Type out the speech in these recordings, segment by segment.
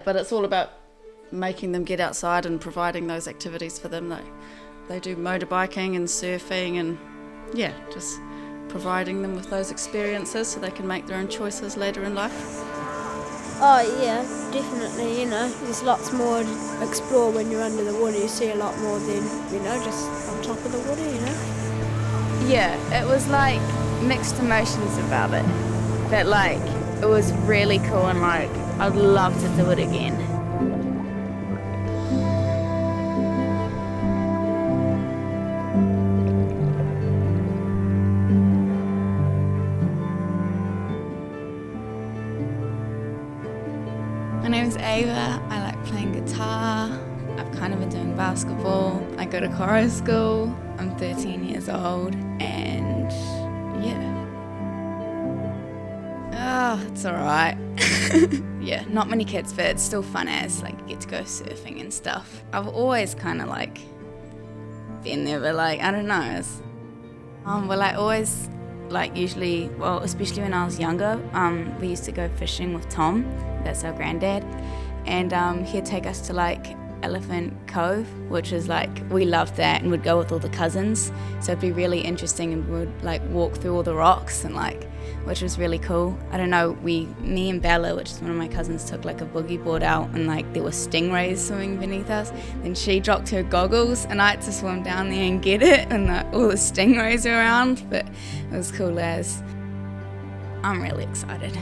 but it's all about making them get outside and providing those activities for them. They do motorbiking and surfing and just providing them with those experiences so they can make their own choices later in life. Oh yeah, definitely, there's lots more to explore when you're under the water. You see a lot more than, just on top of the water, Yeah, it was like mixed emotions about it. But like, it was really cool and like, I'd love to do it again. My name's Ava. I like playing guitar. I've kind of been doing basketball. I go to chorus school. I'm 13 years old and it's alright. Yeah, not many kids, but it's still fun as like you get to go surfing and stuff. I've always kind of like been there, but like, I don't know. Well, I always usually, well, especially when I was younger, we used to go fishing with Tom, that's our granddad, and he'd take us to like Elephant Cove, which is like, we loved that, and we'd go with all the cousins, so it'd be really interesting, and we'd like walk through all the rocks and like, which was really cool. I don't know, me and Bella, which is one of my cousins, took like a boogie board out and like there were stingrays swimming beneath us. Then she dropped her goggles and I had to swim down there and get it, and like, all the stingrays were around, but it was cool as. I'm really excited,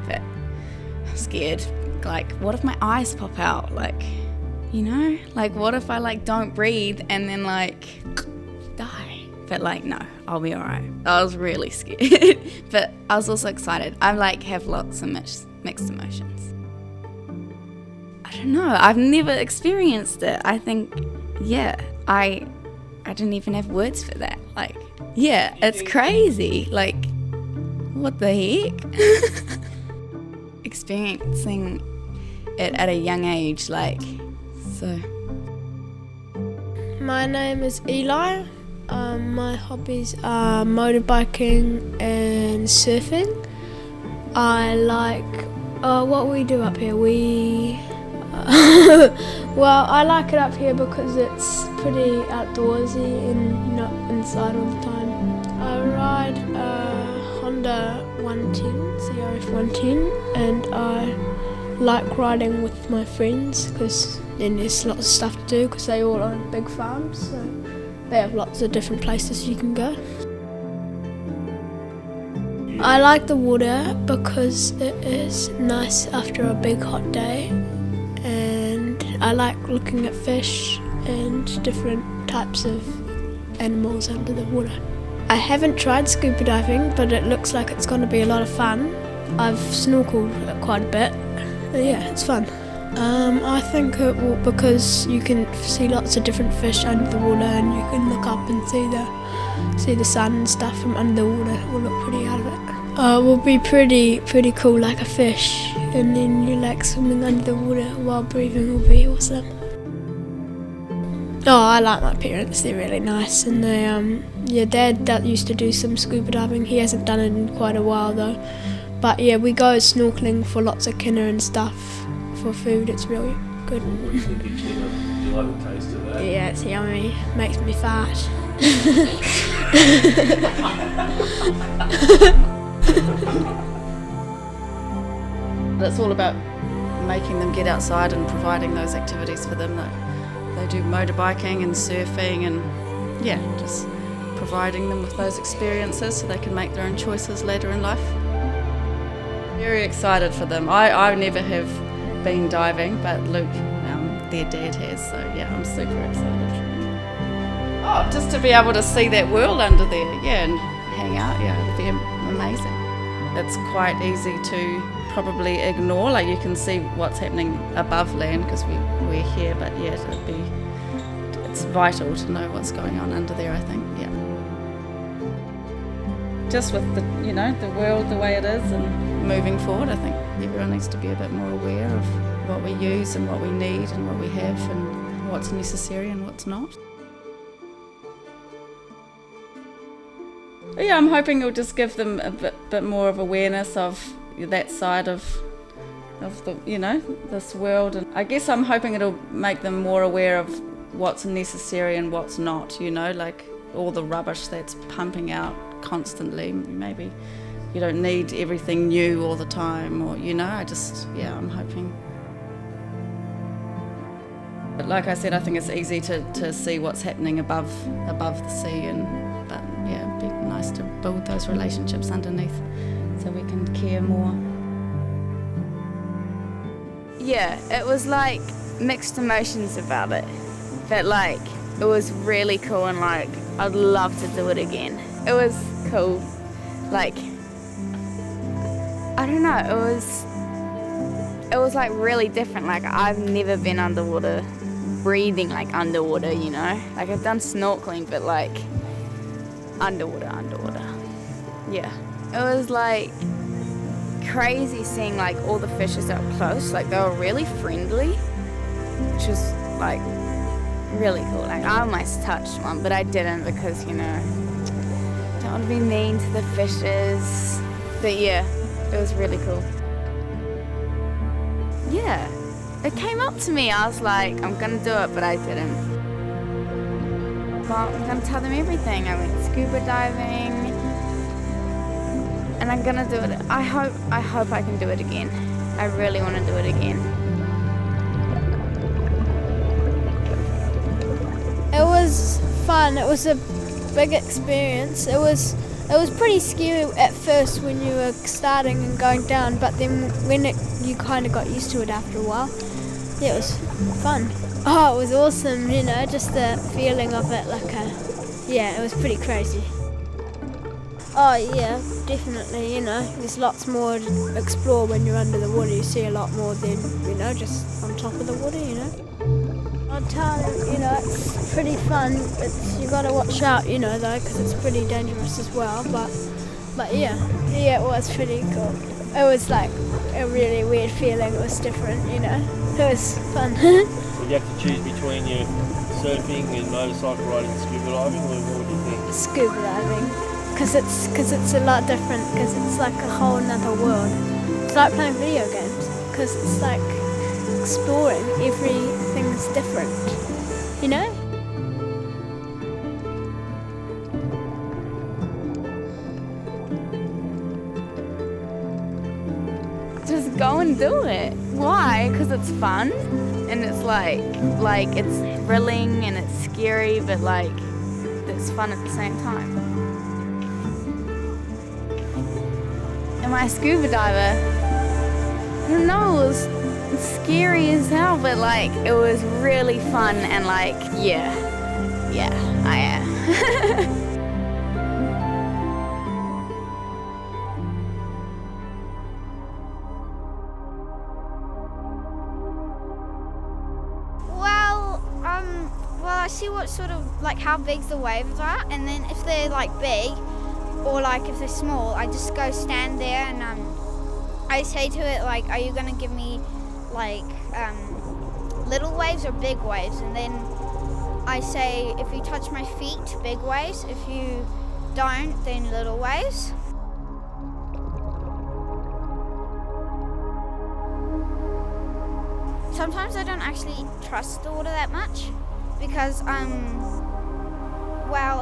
but I'm scared. Like, what if my eyes pop out? Like, like what if I like don't breathe and then like die? But like, no, I'll be alright. I was really scared, but I was also excited. I like have lots of mixed emotions. I don't know, I've never experienced it. I think, I didn't even have words for that. Like, it's crazy. Like, what the heck? Experiencing it at a young age, like, so. My name is Eli. My hobbies are motorbiking and surfing. I like what we do up here. Well, I like it up here because it's pretty outdoorsy and not inside all the time. I ride a Honda 110, CRF 110, and I like riding with my friends because then there's lots of stuff to do because they all own big farms, so they have lots of different places you can go. I like the water because it is nice after a big hot day, and I like looking at fish and different types of animals under the water. I haven't tried scuba diving, but it looks like it's going to be a lot of fun. I've snorkeled quite a bit. It's fun. I think it will, because you can see lots of different fish under the water, and you can look up and see the sun and stuff from under the water. It will look pretty out of it. It will be pretty cool, like a fish, and then you like swimming under the water while breathing will be awesome. Oh, I like my parents. They're really nice, and they Dad that used to do some scuba diving. He hasn't done it in quite a while though. But we go snorkeling for lots of kinner and stuff. For food, it's really good. What do you think of kinner? Do you like the taste of that? Yeah, it's yummy. Makes me fart. It's all about making them get outside and providing those activities for them. They do motorbiking and surfing and just providing them with those experiences so they can make their own choices later in life. Very excited for them. I never have been diving, but Luke, their dad has, so I'm super excited. Oh, just to be able to see that world under there, and hang out, it'll be amazing. It's quite easy to probably ignore, like you can see what's happening above land because we're here, but it's vital to know what's going on under there, I think, Just with the world the way it is and moving forward, I think everyone needs to be a bit more aware of what we use and what we need and what we have and what's necessary and what's not. I'm hoping it'll just give them a bit more of awareness of that side of of the, this world. And I guess I'm hoping it'll make them more aware of what's necessary and what's not, like all the rubbish that's pumping out constantly. Maybe you don't need everything new all the time, or, I'm hoping. But like I said, I think it's easy to see what's happening above the sea, but it'd be nice to build those relationships underneath so we can care more. Yeah, it was like mixed emotions about it, but like it was really cool, and like I'd love to do it again. It was cool, like I don't know, it was like really different. Like I've never been underwater, breathing like underwater, like I've done snorkeling, but like underwater. Yeah, it was like crazy seeing like all the fishes up close. Like they were really friendly, which was like really cool. Like I almost touched one, but I didn't because don't want to be mean to the fishes. But yeah, it was really cool. Yeah, it came up to me. I was like, I'm gonna do it, but I didn't. Well, I'm gonna tell them everything. I went scuba diving, and I'm gonna do it. I hope I can do it again. I really want to do it again. It was fun. It was a big experience. It was pretty scary at first when you were starting and going down, but then when you kind of got used to it after a while, it was fun. Oh, it was awesome, just the feeling of it, it was pretty crazy. Oh yeah, definitely, there's lots more to explore when you're under the water. You see a lot more than, just on top of the water, I'd tell them, it's pretty fun. You got to watch out, though, because it's pretty dangerous as well. But yeah, it was pretty cool. It was like a really weird feeling. It was different, It was fun. Would you have to choose between your surfing and motorcycle riding and scuba diving, or what would you think? Scuba diving, because it's a lot different. Because it's like a whole nother world. It's like playing video games. Because it's like exploring. Everything's different, Just go and do it. Why? Because it's fun, and it's like it's thrilling and it's scary, but like it's fun at the same time. Am I a scuba diver? I don't know. It was scary as hell, but like it was really fun, and like yeah, I am. Well, I see what sort of, like how big the waves are, and then if they're like big, or like if they're small, I just go stand there and I say to it like, are you gonna give me like little waves or big waves? And then I say, if you touch my feet, big waves. If you don't, then little waves. Sometimes I don't actually trust the water that much because,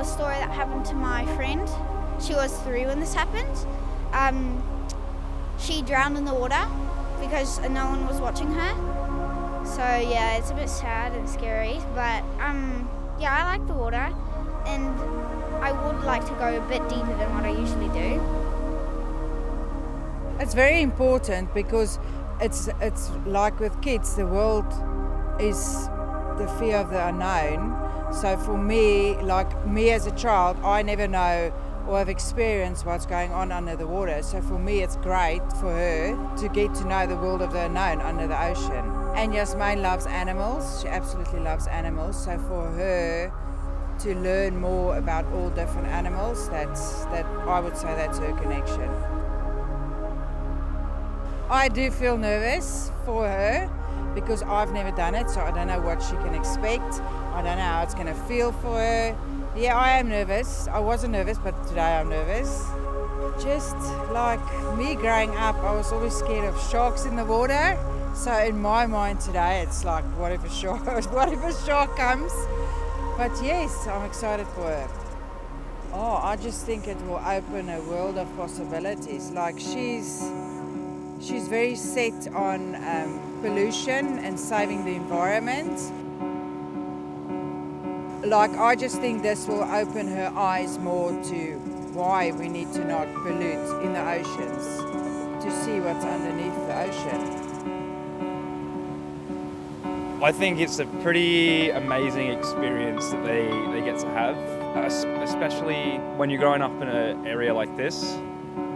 a story that happened to my friend, she was 3 when this happened. She drowned in the water because no one was watching her. So yeah, it's a bit sad and scary, but I like the water, and I would like to go a bit deeper than what I usually do. It's very important because it's like with kids, the world is the fear of the unknown. So for me, like me as a child, I never know or have experienced what's going on under the water. So for me, it's great for her to get to know the world of the unknown under the ocean. And Yasmin loves animals. She absolutely loves animals. So for her to learn more about all different animals, that I would say that's her connection. I do feel nervous for her because I've never done it, so I don't know what she can expect. I don't know how it's going to feel for her. Yeah, I am nervous. I wasn't nervous, but today I'm nervous. Just like me growing up, I was always scared of sharks in the water. So in my mind today, it's like, what if a shark comes? But yes, I'm excited for her. Oh, I just think it will open a world of possibilities. Like she's very set on pollution and saving the environment. Like I just think this will open her eyes more to why we need to not pollute in the oceans, to see what's underneath the ocean. I think it's a pretty amazing experience that they get to have, especially when you're growing up in an area like this,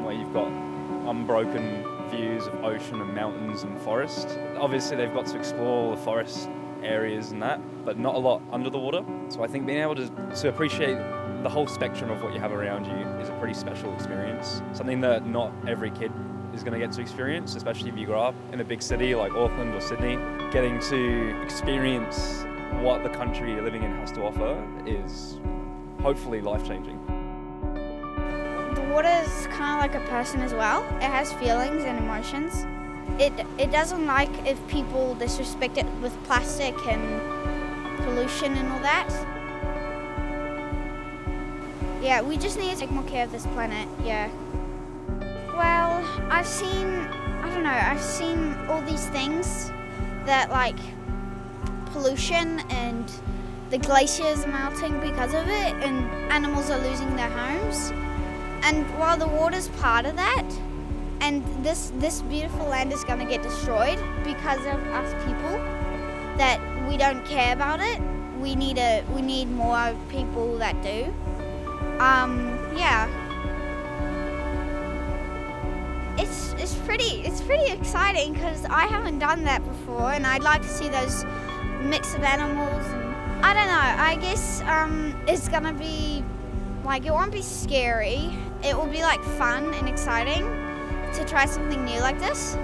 where you've got unbroken views of ocean and mountains and forest. Obviously they've got to explore the forest areas and that, but not a lot under the water. So I think being able to appreciate the whole spectrum of what you have around you is a pretty special experience. Something that not every kid is going to get to experience, especially if you grow up in a big city like Auckland or Sydney. Getting to experience what the country you're living in has to offer is hopefully life-changing. The water is kind of like a person as well. It has feelings and emotions. It doesn't like if people disrespect it with plastic and pollution and all that. Yeah, we just need to take more care of this planet, yeah. Well, I've seen all these things that like pollution and the glaciers are melting because of it and animals are losing their homes. And while the water's part of that, and this beautiful land is going to get destroyed because of us people, that we don't care about it. We need more people that do. Yeah. It's pretty exciting because I haven't done that before, and I'd like to see those mix of animals. And I don't know. I guess it's gonna be like, it won't be scary. It will be like fun and exciting to try something new like this.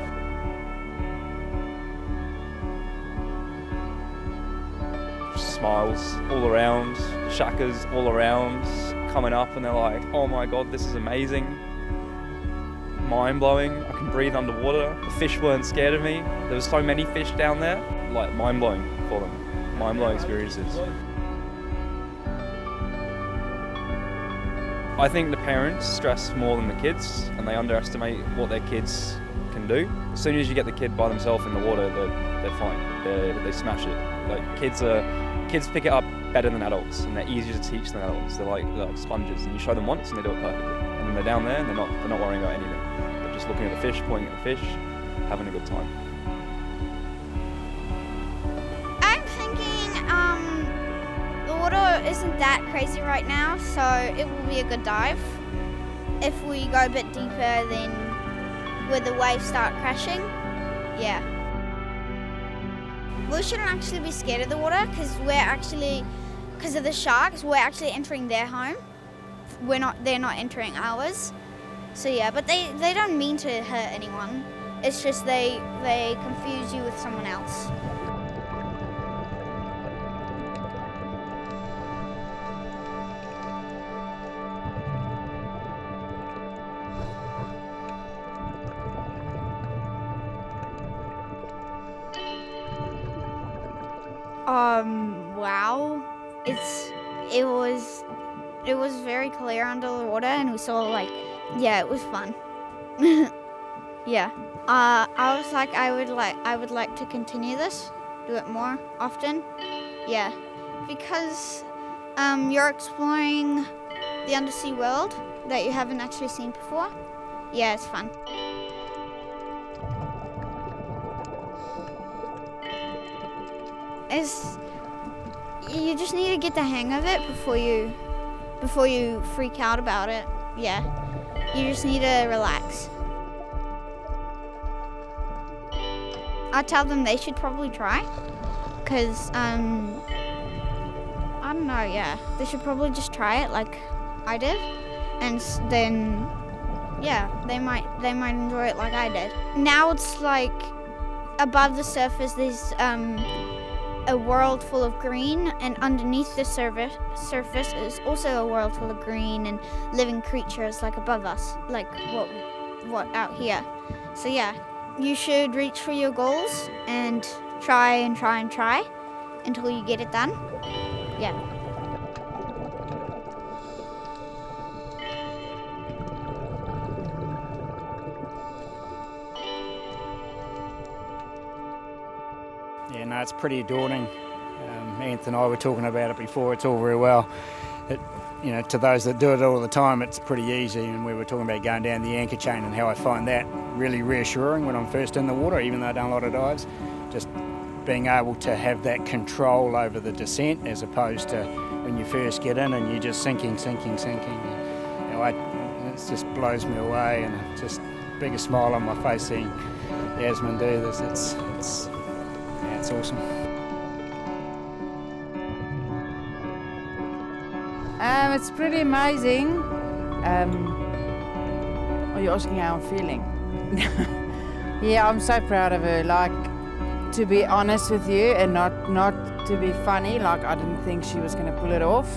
Smiles all around, shakas all around, coming up, and they're like, oh my god, this is amazing. Mind-blowing. I can breathe underwater. The fish weren't scared of me. There was so many fish down there. Like, mind-blowing for them. Mind-blowing experiences. I think the parents stress more than the kids, and they underestimate what their kids can do. As soon as you get the kid by themselves in the water, they're fine. They smash it. Like, kids pick it up better than adults, and they're easier to teach than adults. They're like sponges, and you show them once and they do it perfectly. And then they're down there and they're not worrying about anything. They're just looking at the fish, pointing at the fish, having a good time. I'm thinking the water isn't that crazy right now, so it will be a good dive. If we go a bit deeper, then where the waves start crashing, yeah. We shouldn't actually be scared of the water because because of the sharks, we're actually entering their home. They're not entering ours. So yeah, but they don't mean to hurt anyone. It's just they confuse you with someone else. Wow. It was very clear under the water, and we saw it was fun. Yeah. I was like, I would like to continue this, do it more often. Yeah. Because you're exploring the undersea world that you haven't actually seen before. Yeah, it's fun. You just need to get the hang of it before you freak out about it. Yeah, you just need to relax. I tell them they should probably try, because I don't know. Yeah, they should probably just try it like I did, and then yeah, they might enjoy it like I did. Now it's like above the surface. There's a world full of green, and underneath the surface is also a world full of green and living creatures like above us, like what out here. So yeah, you should reach for your goals and try until you get it done. Yeah. Yeah, no, it's pretty daunting. Anthony and I were talking about it before. It's all very well. To those that do it all the time, it's pretty easy. And we were talking about going down the anchor chain and how I find that really reassuring when I'm first in the water, even though I've done a lot of dives. Just being able to have that control over the descent as opposed to when you first get in and you're just sinking. It just blows me away, and just biggest smile on my face seeing Yasmin do this. It's awesome. It's pretty amazing. Are you asking how I'm feeling? Yeah, I'm so proud of her. Like, to be honest with you, and not to be funny, like I didn't think she was going to pull it off.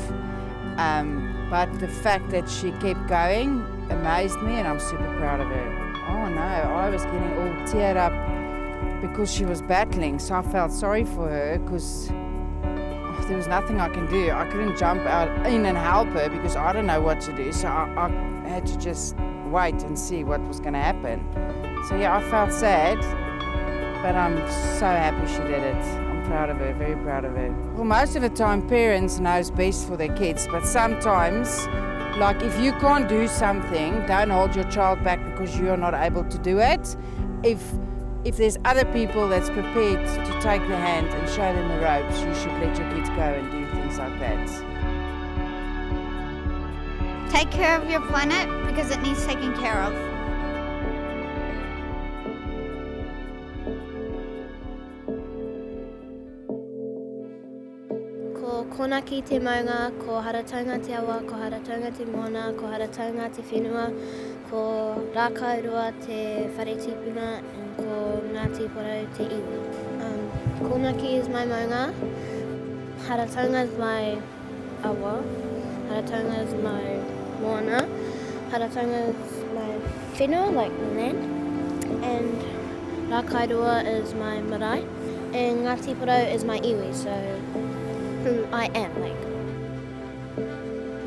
But the fact that she kept going amazed me, and I'm super proud of her. Oh no, I was getting all teared up because she was battling, so I felt sorry for her because there was nothing I can do. I couldn't jump out in and help her because I don't know what to do, so I had to just wait and see what was going to happen. So yeah, I felt sad, but I'm so happy she did it. I'm proud of her, very proud of her. Well, most of the time parents knows best for their kids, but sometimes, like if you can't do something, don't hold your child back because you are not able to do it. If there's other people that's prepared to take the hand and show them the ropes, you should let your kids go and do things like that. Take care of your planet because it needs taking care of. Ko konaki te maunga, ko harataunga te awa, ko harataunga te moana, ko harataunga te whenua, ko rākaurua te wharetipuna, and ko Ngāti Porou te iwi. Konaki is my maunga, harataunga is my awa, harataunga is my moana, harataunga is my whenua, like land, and rākaurua is my marae, and Ngāti Porou is my iwi, so who I am, like.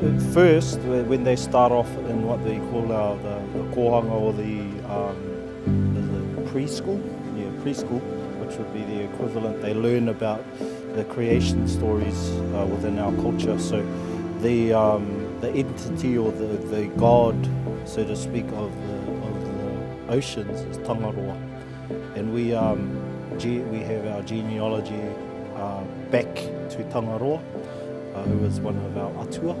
At first, when they start off in what they call the kohanga or the preschool, which would be the equivalent, they learn about the creation stories within our culture. So the entity or the god, so to speak, of the oceans is Tangaroa, and we have our genealogy back to Tangaroa, who was one of our atua.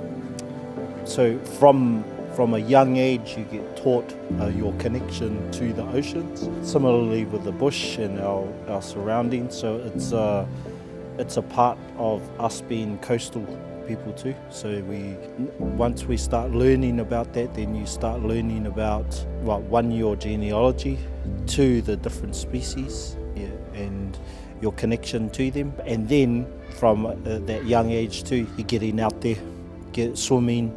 So from a young age you get taught your connection to the oceans. Similarly with the bush and our surroundings, so it's a part of us being coastal people too. So once we start learning about that, then you start learning about, well, one, your genealogy, two, the different species, and your connection to them, and then from that young age too, you're getting out there, get swimming,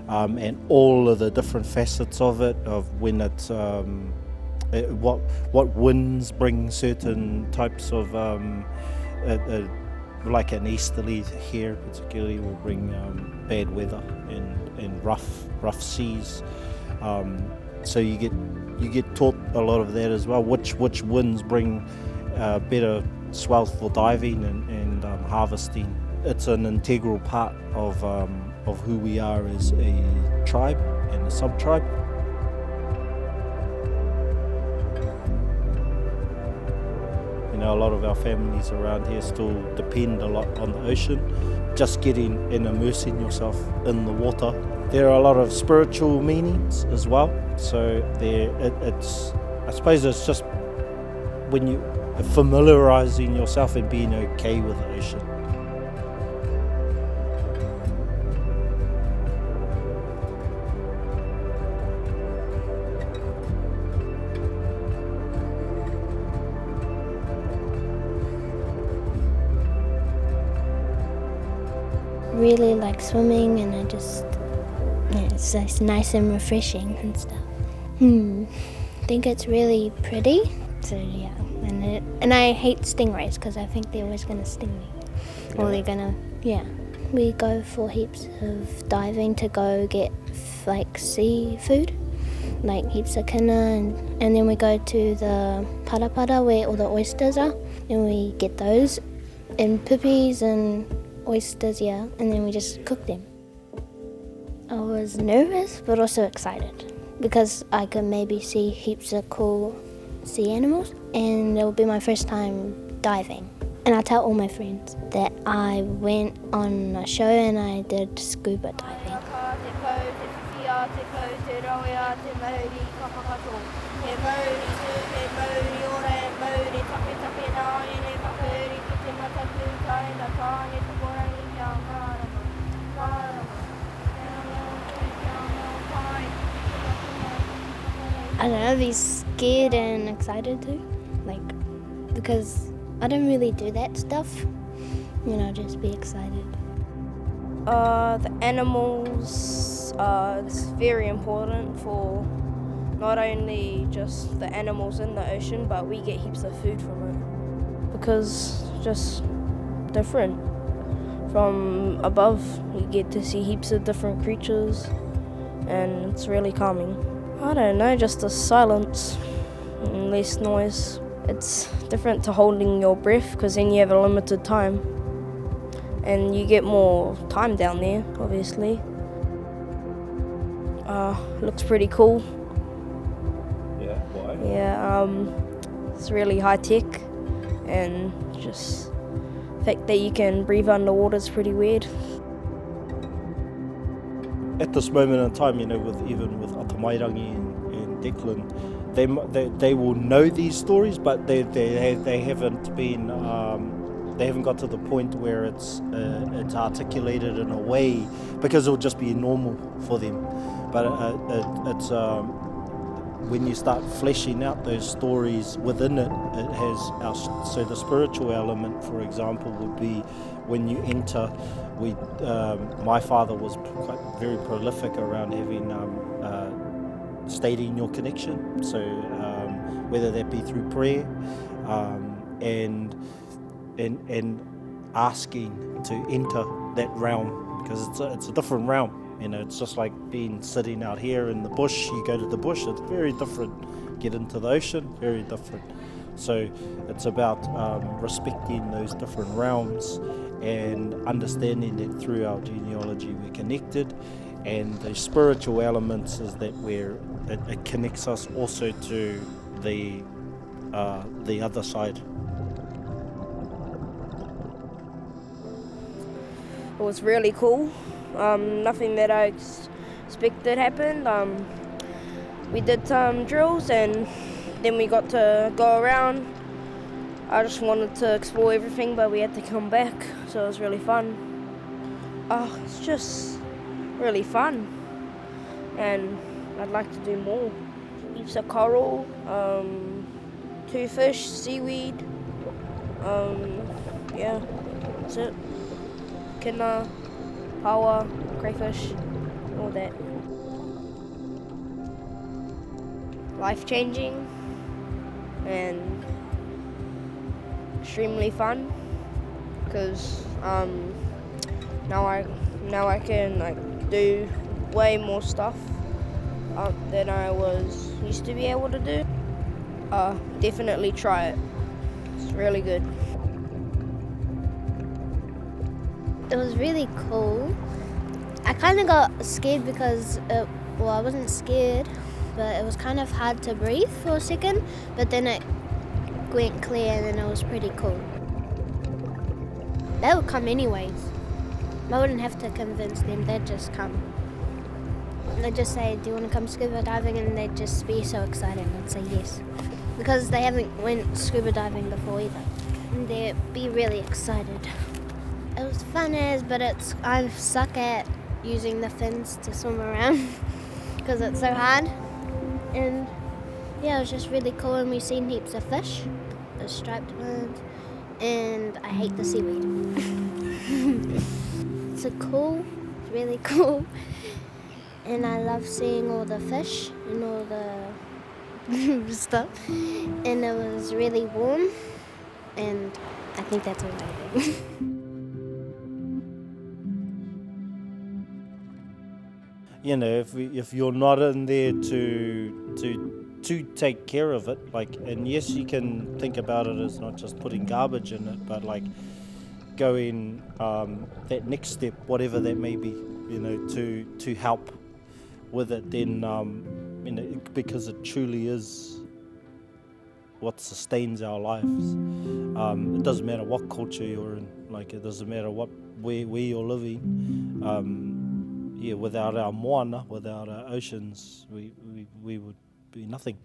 and all of the different facets of it, of when it's what winds bring certain types of like an easterly here particularly will bring bad weather and rough seas. So you get taught a lot of that as well. Which winds bring better swell for diving and harvesting. It's an integral part of who we are as a tribe and a sub-tribe. You know, a lot of our families around here still depend a lot on the ocean. Just getting and immersing yourself in the water. There are a lot of spiritual meanings as well. So I suppose it's just when you familiarising yourself and being okay with the ocean. really like swimming, and it's just nice and refreshing and stuff. I think it's really pretty. So yeah, and I hate stingrays because I think they're always gonna sting me, or they're gonna We go for heaps of diving to go get like seafood, like heaps of kina, and then we go to the parapara where all the oysters are, and we get those, and puppies and oysters, and then we just cook them. I was nervous but also excited because I could maybe see heaps of cool sea animals, and it will be my first time diving. And I tell all my friends that I went on a show and I did scuba diving. I don't know, be scared and excited too, because I don't really do that stuff, just be excited. The animals, it's very important for not only just the animals in the ocean, but we get heaps of food from it. Because just different. From above, you get to see heaps of different creatures, and it's really calming. I don't know, just the silence and less noise. It's different to holding your breath because then you have a limited time and you get more time down there, obviously. Looks pretty cool. Yeah, why? Yeah, it's really high tech, and just the fact that you can breathe underwater is pretty weird. At this moment in time, with Atamairangi and Declan, they will know these stories, but they haven't been they haven't got to the point where it's articulated in a way, because it'll just be normal for them. But it's when you start fleshing out those stories within it, it has so the spiritual element, for example, would be when you enter. My father was very prolific around having stating your connection, so whether that be through prayer and asking to enter that realm, because it's a different realm. It's just like being sitting out here in the bush. You go to the bush, it's very different. Get into the ocean, very different. So it's about respecting those different realms and understanding that through our genealogy we're connected, and the spiritual elements is that it connects us also to the other side. It was really cool. Nothing that I expected happened. We did some drills and then we got to go around. I just wanted to explore everything, but we had to come back, so it was really fun. It's just really fun, and I'd like to do more. Heaps of coral, 2 fish, seaweed, that's it. Kina, paua, crayfish, all that. Life-changing and extremely fun, because now I can do way more stuff than I was used to be able to do. Definitely try it. It's really good. It was really cool. I kind of got scared because, I wasn't scared, but it was kind of hard to breathe for a second, but then it went clear and then it was pretty cool. They would come anyways. I wouldn't have to convince them, they'd just come. They'd just say, do you want to come scuba diving? And they'd just be so excited and say yes. Because they haven't went scuba diving before either. And they'd be really excited. It was fun but I suck at using the fins to swim around because it's so hard. And yeah, it was just really cool, and we've seen heaps of fish, the striped ones, and I hate the seaweed. It's really cool. And I love seeing all the fish and all the stuff. And it was really warm. And I think that's amazing. You know, if you're not in there to take care of it, like, and yes, you can think about it as not just putting garbage in it, but like going that next step, whatever that may be, you know, to help with it, then you know, because it truly is what sustains our lives. It doesn't matter what culture you're in, like it doesn't matter where you're living. Yeah, without our moana, without our oceans, we would be nothing.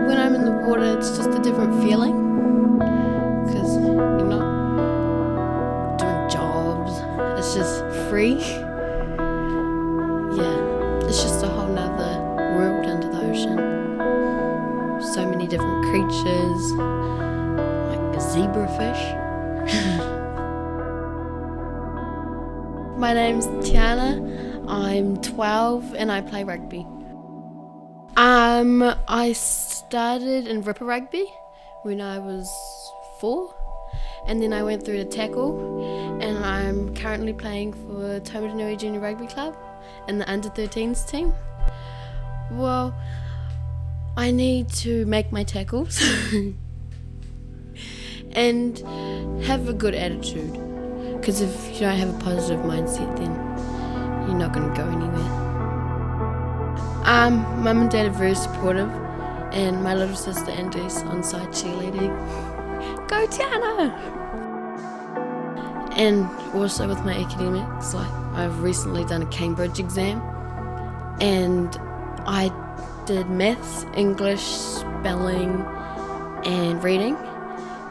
When I'm in the water, it's just a different feeling because you're not doing jobs. It's just free. Yeah, it's just a whole nother world under the ocean. So many different creatures, like a zebrafish. My name's Tiana. I'm 12 and I play rugby. I started in Ripper Rugby when I was 4, and then I went through to tackle, and I'm currently playing for Taumaranui Junior Rugby Club in the under-13s team. Well, I need to make my tackles and have a good attitude, because if you don't have a positive mindset, then you're not going to go anywhere. Mum and Dad are very supportive, and my little sister Andrew's on side cheerleading. Go Tiana! And also with my academics, like I've recently done a Cambridge exam, and I did maths, English, spelling, and reading,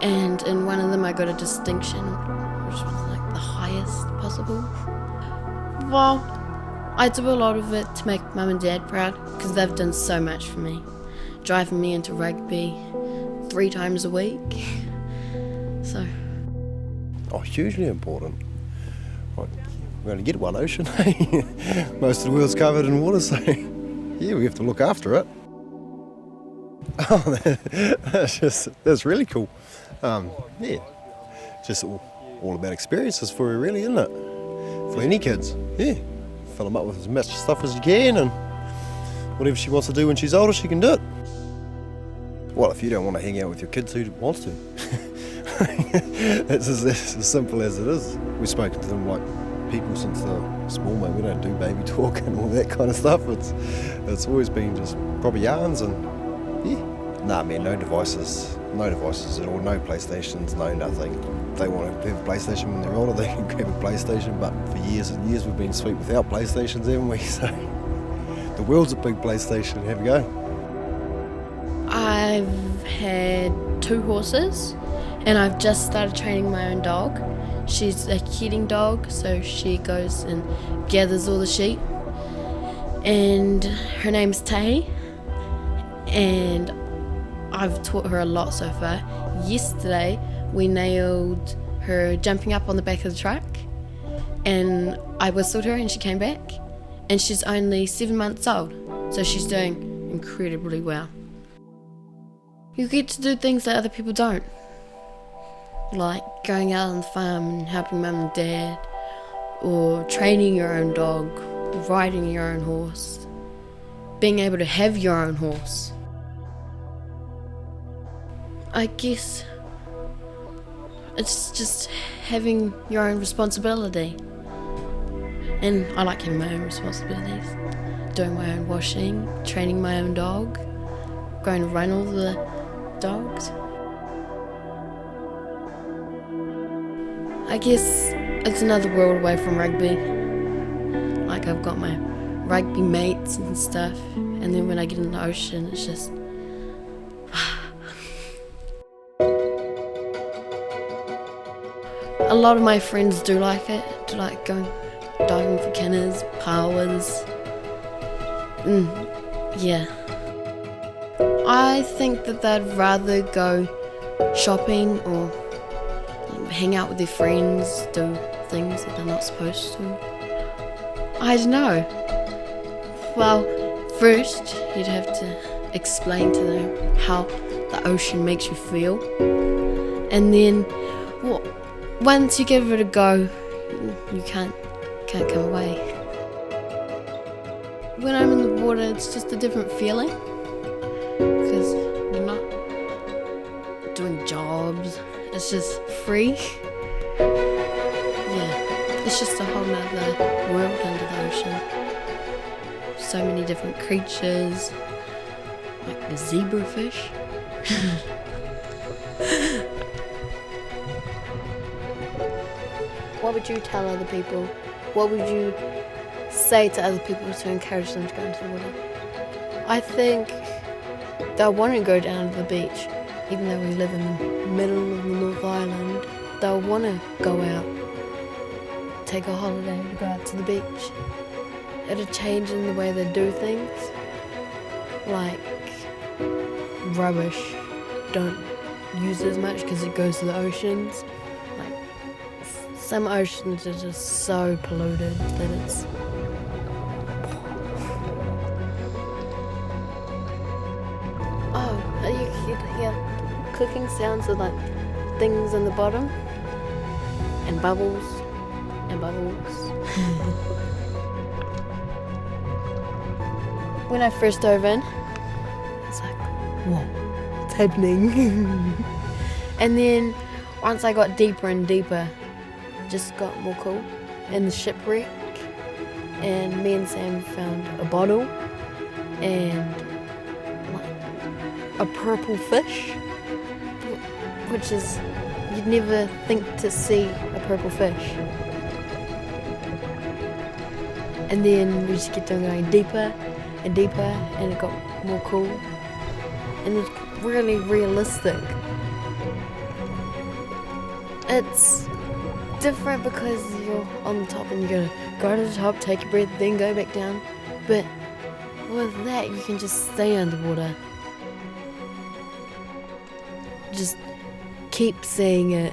and in one of them I got a distinction, which was like the highest possible. Well, I do a lot of it to make Mum and Dad proud because they've done so much for me, driving me into rugby 3 times a week. So. Oh, hugely important. Right. We only get one ocean. Most of the world's covered in water, so yeah, we have to look after it. Oh, that's really cool. Yeah, just all about experiences for you, really, isn't it? For any kids, yeah. Fill them up with as much stuff as you can, and whatever she wants to do when she's older, she can do it. Well, if you don't want to hang out with your kids, who wants to? It's as simple as it is. We've spoken to them like people since they're small, mate. We don't do baby talk and all that kind of stuff. It's always been just proper yarns and yeah. Nah, man, no devices at all, no PlayStations, no nothing. If they want to have a PlayStation when they're older, they can grab a PlayStation, but for years and years we've been sweet without PlayStations, haven't we? So the world's a big PlayStation. Have a go. I've had 2 horses, and I've just started training my own dog. She's a keating dog, so she goes and gathers all the sheep. And her name's Tahi, and I've taught her a lot so far. Yesterday, we nailed her jumping up on the back of the truck, and I whistled her and she came back. And she's only 7 months old, so she's doing incredibly well. You get to do things that other people don't, like going out on the farm and helping Mum and Dad, or training your own dog, riding your own horse, being able to have your own horse. I guess it's just having your own responsibility. And I like having my own responsibilities. Doing my own washing, training my own dog, going to run all the dogs. I guess it's another world away from rugby. Like I've got my rugby mates and stuff, and then when I get in the ocean, it's just a lot of my friends do like it, do like going diving for kinners, pawas, Yeah. I think that they'd rather go shopping or hang out with their friends, do things that they're not supposed to. I don't know. Well, first you'd have to explain to them how the ocean makes you feel. And then, well, once you give it a go, you can't come away. When I'm in the water, it's just a different feeling. Because you're not doing jobs. It's just free. Yeah, it's just a whole nother world under the ocean. So many different creatures, like the zebrafish. What would you tell other people? What would you say to other people to encourage them to go into the water? I think they'll want to go down to the beach, even though we live in the middle of the North Island. They'll want to go out, take a holiday to go out to the beach. It'll change in the way they do things, like rubbish. Don't use it as much because it goes to the oceans. Like some oceans are just so polluted that it's. Oh, you could hear clicking sounds of like things on the bottom and bubbles and bubbles. When I first dove in, it's like, whoa, it's happening. And then once I got deeper and deeper, it just got more cool. In the shipwreck, and me and Sam found a bottle and like a purple fish, which is, you'd never think to see a purple fish. And then we just kept on going deeper and deeper, and it got more cool. And it's really realistic. It's different because you're on the top and you're gonna go to the top, take a breath, then go back down. But with that, you can just stay underwater. Just keep seeing it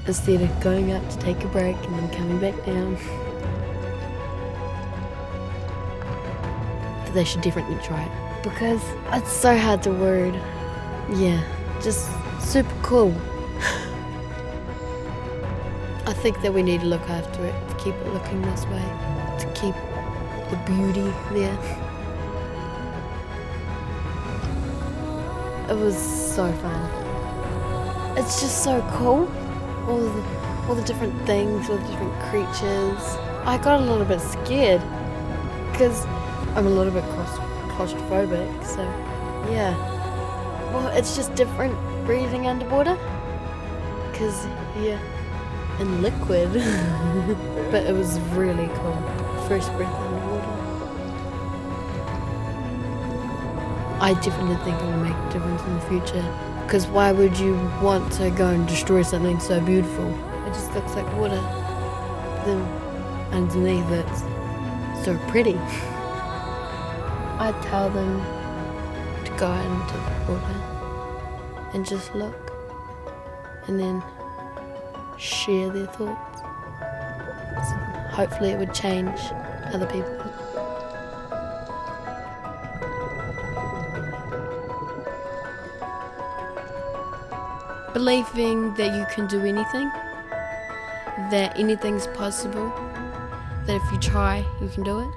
instead of going up to take a break and then coming back down. They should definitely try it because it's so hard to word. Yeah, just super cool. I think that we need to look after it, to keep it looking this way, to keep the beauty there. It was so fun. It's just so cool. All the different things, all the different creatures. I got a little bit scared because I'm a little bit claustrophobic, so yeah. Well, it's just different breathing underwater because you're in liquid. But it was really cool. First breath underwater. I definitely think it will make a difference in the future. Because why would you want to go and destroy something so beautiful? It just looks like water. Then underneath it's so pretty. I tell them to go out into the water and just look and then share their thoughts. So hopefully it would change other people. Believing that you can do anything, that anything's possible, that if you try, you can do it.